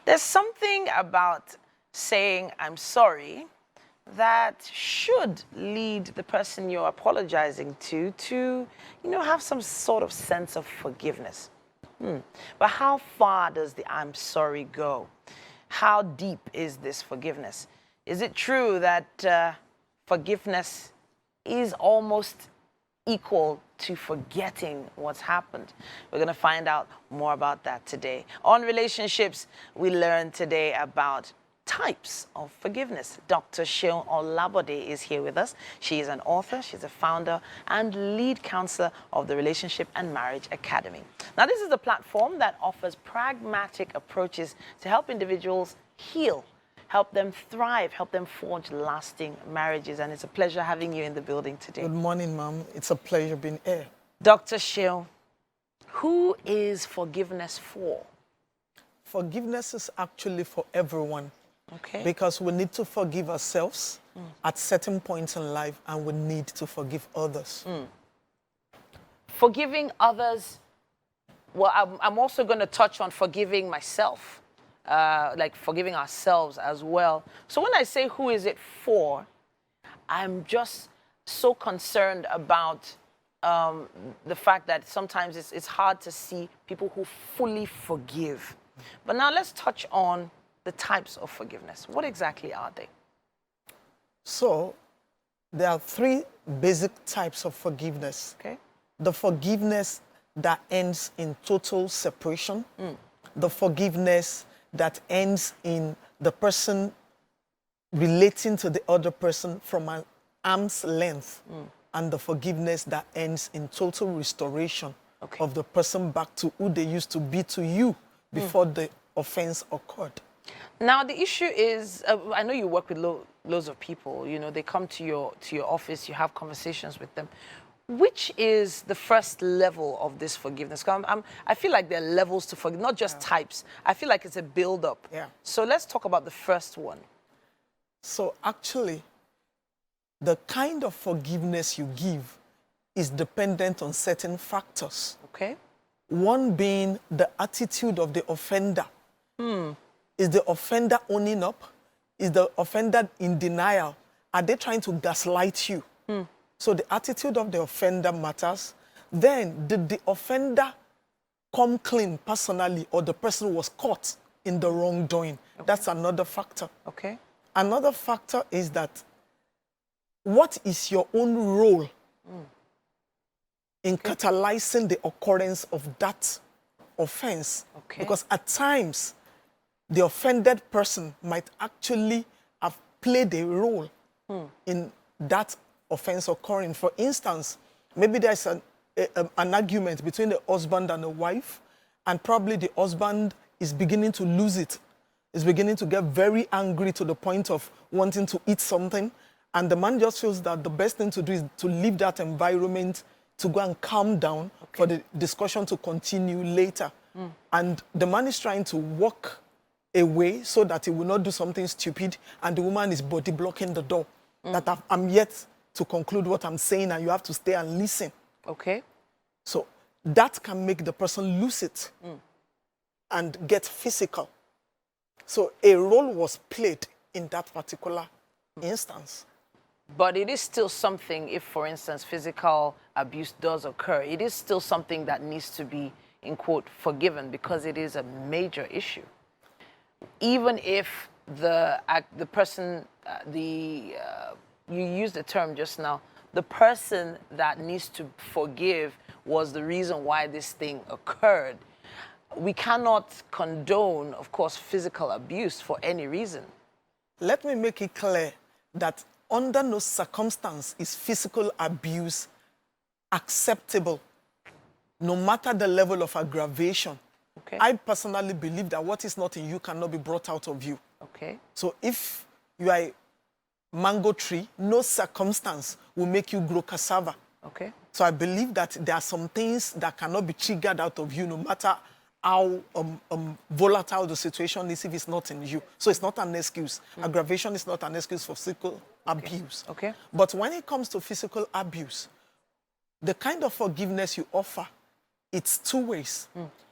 There's something about saying I'm sorry that should lead the person you're apologizing to, have some sort of sense of forgiveness. But how far does the I'm sorry go? How deep is this forgiveness? Is it true that forgiveness is almost equal to forgetting what's happened? We're going to find out more about that today. On relationships, we learn today about types of forgiveness. Dr. Seun Olabode is here with us. She is an author, she's a founder and lead counselor of the Relationship and Marriage Academy. Now, this is a platform that offers pragmatic approaches to help individuals heal, help them thrive, help them forge lasting marriages. And it's a pleasure having you in the building today. Good morning, Mom. It's a pleasure being here. Dr. Seun, who is forgiveness for? Forgiveness is actually for everyone. Okay. Because we need to forgive ourselves at certain points in life, and we need to forgive others. Forgiving others, well, I'm also going to touch on forgiving myself, like forgiving ourselves as well. So when I say who is it for, I'm just so concerned about the fact that sometimes it's hard to see people who fully forgive. But now let's touch on the types of forgiveness. What exactly are they? So, there are three basic types of forgiveness. Okay. The forgiveness that ends in total separation. The forgiveness that ends in the person relating to the other person from an arm's length. And the forgiveness that ends in total restoration of the person back to who they used to be to you before the offense occurred. Now, the issue is, I know you work with loads of people. They come to your office, you have conversations with them. Which is the first level of this forgiveness? I feel like there are levels to forgive, not just types. I feel like it's a build-up. Yeah. So let's talk about the first one. So actually, the kind of forgiveness you give is dependent on certain factors. Okay. One being the attitude of the offender. Is the offender owning up? Is the offender in denial? Are they trying to gaslight you? So the attitude of the offender matters. Then, did the offender come clean personally, or the person was caught in the wrongdoing? That's another factor. Okay. Another Another factor is that what is your own role in catalyzing the occurrence of that offense? Okay. Because at times, the offended person might actually have played a role in that offense occurring. For instance, maybe there's an argument between the husband and the wife, and probably the husband is beginning to lose it. Is beginning to get very angry to the point of wanting to eat something, and the man just feels that the best thing to do is to leave that environment, to go and calm down for the discussion to continue later. And the man is trying to walk away so that he will not do something stupid, and the woman is body blocking the door. That I'm yet to conclude what I'm saying, and you have to stay and listen. Okay. So that can make the person lose it and get physical. So a role was played in that particular instance. But it is still something, if, for instance, physical abuse does occur, it is still something that needs to be, in quote, forgiven, because it is a major issue. Even if the person, you used the term just now, the person that needs to forgive was the reason why this thing occurred. We cannot condone, of course, physical abuse for any reason. Let me make it clear that under no circumstance is physical abuse acceptable, no matter the level of aggravation. Okay. I personally believe that what is not in you cannot be brought out of you. Okay. So if you are a mango tree, no circumstance will make you grow cassava. Okay. So I believe that there are some things that cannot be triggered out of you, no matter how volatile the situation is, if it's not in you. So it's not an excuse. Aggravation is not an excuse for physical abuse. Okay. But when it comes to physical abuse, the kind of forgiveness you offer, it's two ways.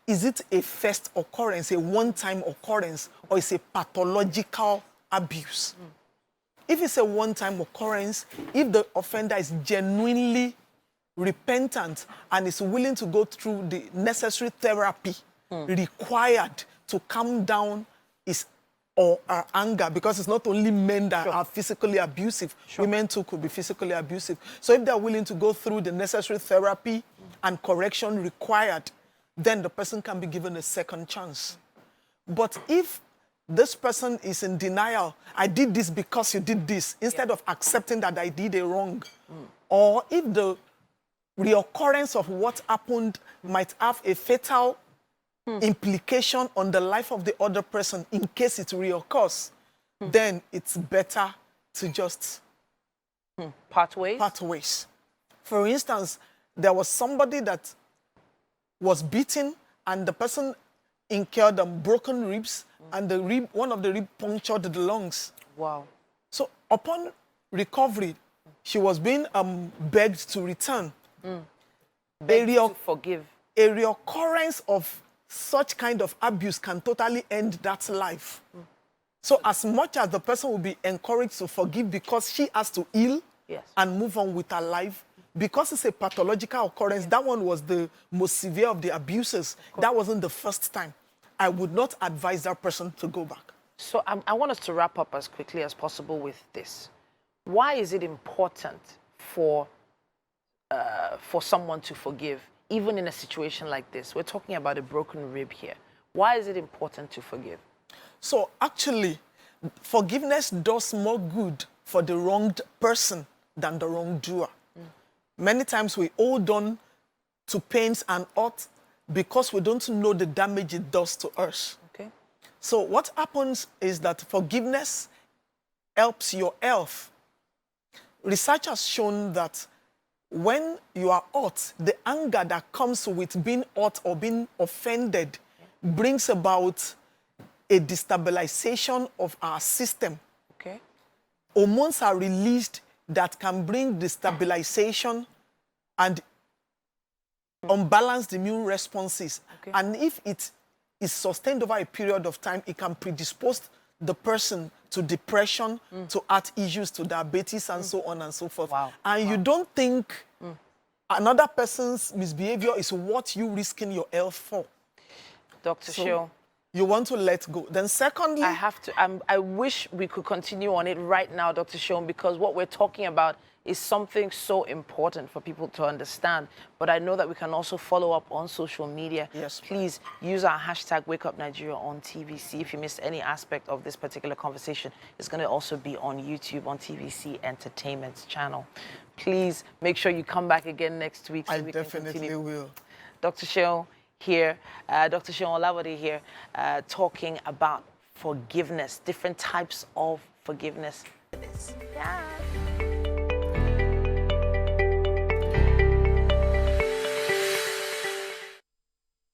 is it a first occurrence, a one-time occurrence, or is it pathological abuse? If it's a one-time occurrence, if the offender is genuinely repentant and is willing to go through the necessary therapy required to calm down his or our anger, because it's not only men that are physically abusive, women too could be physically abusive. So if they're willing to go through the necessary therapy and correction required, then the person can be given a second chance. But if this person is in denial, I did this because you did this, instead of accepting that I did a wrong, or if the reoccurrence of what happened might have a fatal implication on the life of the other person in case it reoccurs, then it's better to just part ways. Part ways. For instance, there was somebody that was beaten and the person incurred broken ribs and the rib, one of the ribs punctured the lungs. Wow. So upon recovery, she was being begged to return. Begged to forgive. A reoccurrence of such kind of abuse can totally end that life. So as much as the person will be encouraged to forgive because she has to heal and move on with her life, because it's a pathological occurrence, that one was the most severe of the abuses. That wasn't the first time. I would not advise that person to go back. So I want us to wrap up as quickly as possible with this. Why is it important for someone to forgive, even in a situation like this? We're talking about a broken rib here. Why is it important to forgive? So actually, forgiveness does more good for the wronged person than the wrongdoer. Many times we hold on to pains and hurt because we don't know the damage it does to us. Okay. So what happens is that forgiveness helps your health. Research has shown that when you are hurt, the anger that comes with being hurt or being offended brings about a destabilization of our system. Okay. Hormones are released that can bring destabilization and unbalanced immune responses. Okay. And if it is sustained over a period of time, it can predispose the person to depression, to heart issues, to diabetes, and so on and so forth. Wow. And you don't think another person's misbehavior is what you risking your health for. Dr. Seun, you want to let go. Then secondly, I wish we could continue on it right now, Dr. Seun, because what we're talking about is something so important for people to understand. But I know that we can also follow up on social media. Yes. Please use our hashtag WakeUpNigeria on TVC. If you missed any aspect of this particular conversation, it's going to also be on YouTube on TVC Entertainment's channel. Please make sure you come back again next week. So I definitely will. Dr. Seun here, Dr. Seun Olawode here, talking about forgiveness, different types of forgiveness. Yeah.